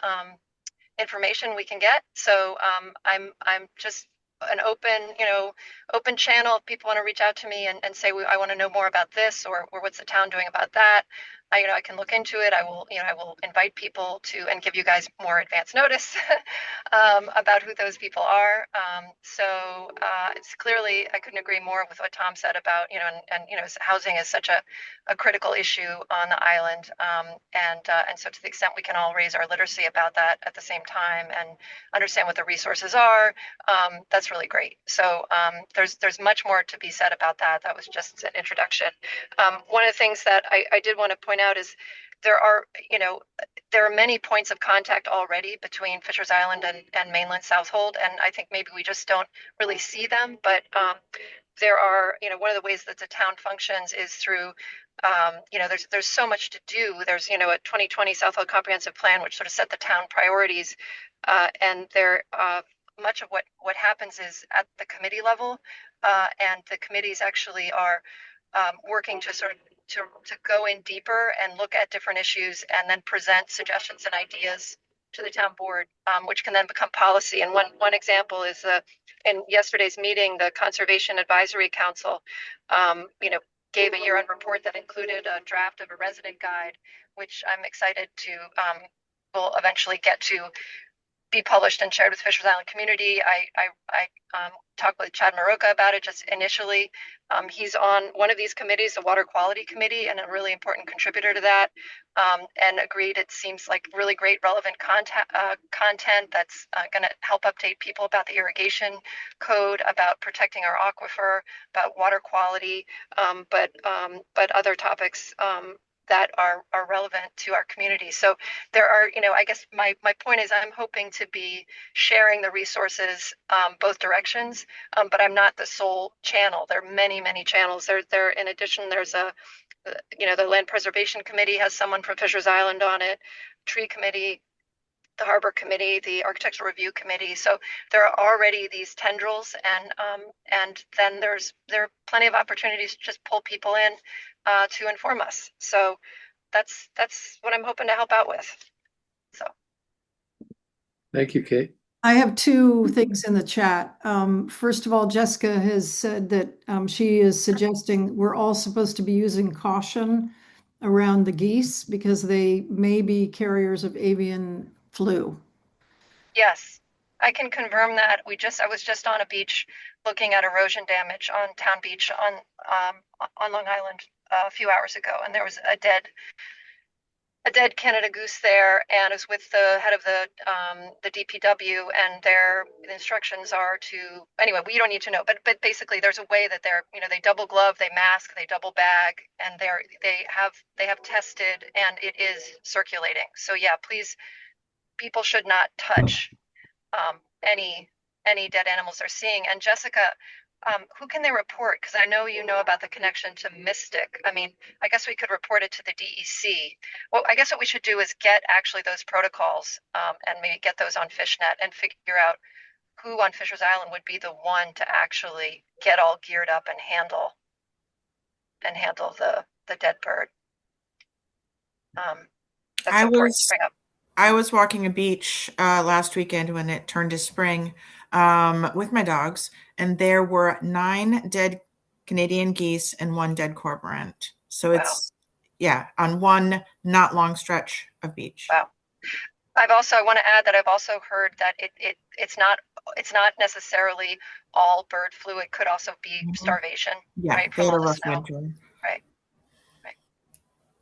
information we can get. So I'm just an open channel. If people want to reach out to me and say, I want to know more about this, or what's the town doing about that, I can look into it. I will invite people to and give you guys more advance notice about who those people are. So it's clearly, I couldn't agree more with what Tom said about, housing is such a critical issue on the island. And so to the extent we can all raise our literacy about that at the same time and understand what the resources are, that's really great. So there's much more to be said about that. That was just an introduction. One of the things that I did want to point out is there are many points of contact already between Fisher's Island and mainland Southold, and I think maybe we just don't really see them. But there are, one of the ways that the town functions is through, there's so much to do. There's, a 2020 Southold Comprehensive Plan, which sort of set the town priorities, and there much of what happens is at the committee level, and the committees actually are working to sort of to go in deeper and look at different issues and then present suggestions and ideas to the town board, which can then become policy. And one example is in yesterday's meeting, the Conservation Advisory Council, gave a year-end report that included a draft of a resident guide, which I'm excited to will eventually get to be published and shared with Fisher's Island community. I talked with Chad Maroka about it just initially. He's on one of these committees, the Water Quality Committee, and a really important contributor to that, and agreed it seems like really great relevant content that's going to help update people about the irrigation code, about protecting our aquifer, about water quality, but other topics that are relevant to our community. So there are, I guess my point is I'm hoping to be sharing the resources both directions, but I'm not the sole channel. There are many, many channels. There in addition, there's the Land Preservation Committee has someone from Fisher's Island on it, Tree Committee, the Harbor Committee, the Architectural Review Committee. So there are already these tendrils, and then there are plenty of opportunities to just pull people in to inform us. So that's what I'm hoping to help out with. So Thank you, Kate. I have two things in the chat. First of all, Jessica has said that she is suggesting we're all supposed to be using caution around the geese because they may be carriers of avian flu. Yes. I can confirm that. I was just on a beach looking at erosion damage on Town Beach on Long Island a few hours ago, and there was a dead Canada goose there, and is with the head of the DPW, and their instructions are to, anyway, we don't need to know, but basically there's a way that they double glove, they mask, they double bag, and they have tested, and it is circulating. So yeah, please, people should not touch any dead animals they're seeing. And Jessica, who can they report? Because I know you know about the connection to Mystic. I mean, I guess we could report it to the DEC. Well, I guess what we should do is get actually those protocols and maybe get those on FishNet and figure out who on Fisher's Island would be the one to actually get all geared up and handle the dead bird. That's important to bring up. I was walking a beach last weekend when it turned to spring with my dogs, and there were 9 dead Canadian geese and 1 dead cormorant. So it's, on one not long stretch of beach. Wow. I want to add that I've also heard that it's not necessarily all bird flu. It could also be starvation. Yeah, right, they from had a all the rough snow. winter. Right.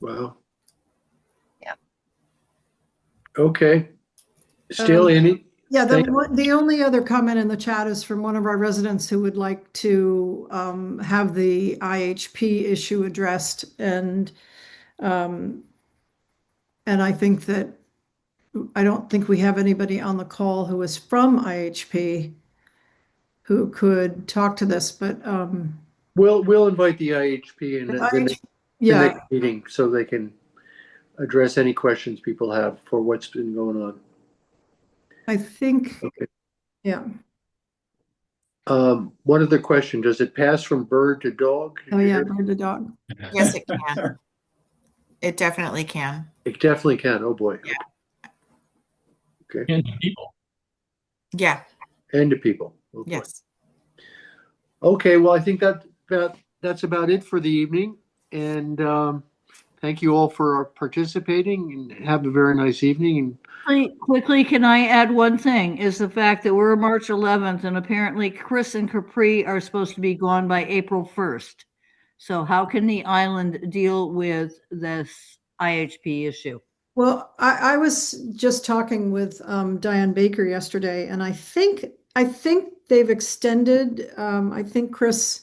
Wow. Yeah. Okay. Still any? Yeah, the only other comment in the chat is from one of our residents who would like to have the IHP issue addressed, and I think that I don't think we have anybody on the call who is from IHP who could talk to this, but We'll invite the IHP in the next meeting so they can address any questions people have for what's been going on. I think, okay. Yeah. One other question: does it pass from bird to dog? Oh yeah, bird to dog. Yes, it can. It definitely can. It definitely can. Oh boy. Yeah. Okay. And people. Yeah. And to people. Oh, yes. Okay. Well, I think that's about it for the evening, and thank you all for participating, and have a very nice evening. And Quickly, can I add one thing? Is the fact that we're March 11th, and apparently Chris and Capri are supposed to be gone by April 1st. So how can the island deal with this IHP issue? Well, I was just talking with Diane Baker yesterday, and I think they've extended. I think Chris,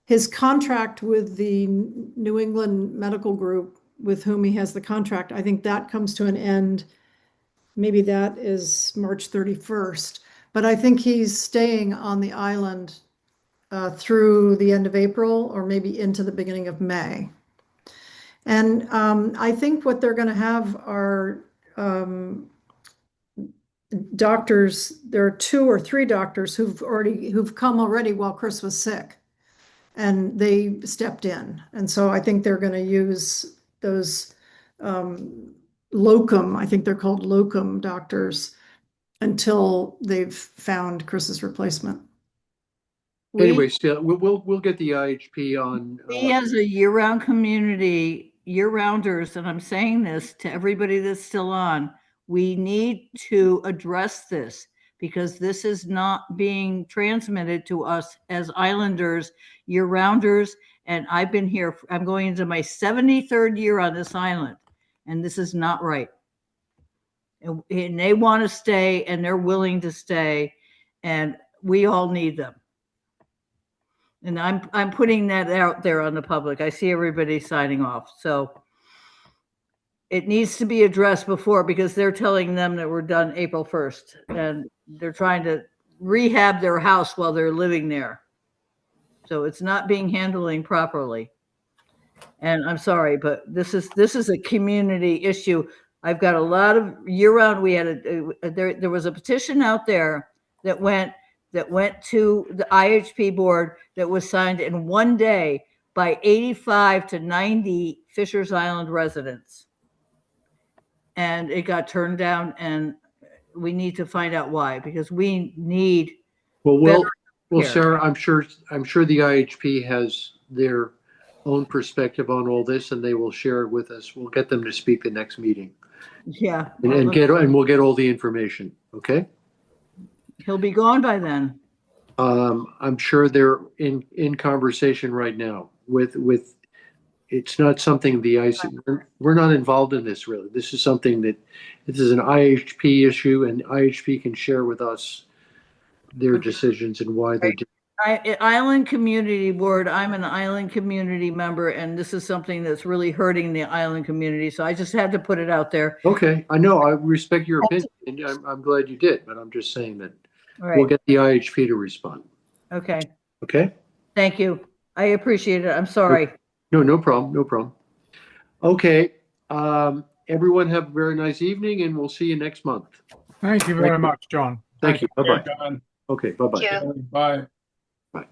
his contract with the New England Medical Group, with whom he has the contract, I think that comes to an end. Maybe that is March 31st, but I think he's staying on the island through the end of April, or maybe into the beginning of May. And I think what they're going to have are doctors. There are 2 or 3 doctors who've come already while Chris was sick, and they stepped in. And so I think they're going to use those locum, I think they're called locum doctors, until they've found Chris's replacement. anyway, still, we'll get the IHP on. We as a year-round community, year-rounders, and I'm saying this to everybody that's still on, we need to address this, because this is not being transmitted to us as islanders, year-rounders. And I've been here, I'm going into my 73rd year on this island, and this is not right. And they want to stay, and they're willing to stay, and we all need them. And I'm putting that out there on the public. I see everybody signing off. So it needs to be addressed before, because they're telling them that we're done April 1st, and they're trying to rehab their house while they're living there. So it's not being handling properly. And I'm sorry, but this is a community issue. I've got a lot of year-round. We had there was a petition out there that went to the IHP board that was signed in one day by 85 to 90 Fishers Island residents. And it got turned down, and we need to find out why, because we need Well, care. Sarah, I'm sure the IHP has their own perspective on all this, and they will share it with us. We'll get them to speak the next meeting. Yeah. And we'll get all the information. Okay. He'll be gone by then. I'm sure they're in conversation right now with, it's not something the ICB, we're not involved in this really. This is something that, this is an IHP issue, and IHP can share with us their decisions and why they did. Island Community Board, I'm an Island Community member, and this is something that's really hurting the Island community. So I just had to put it out there. Okay, I know, I respect your opinion, and I'm glad you did, but I'm just saying that All we'll right. get the IHP to respond. Okay. Okay? Thank you. I appreciate it. I'm sorry. No, no problem, no problem. Okay, everyone have a very nice evening, and we'll see you next month. Thank you very much, John. Thank you, bye-bye. John. Okay, bye-bye. Yeah. Bye. Bye.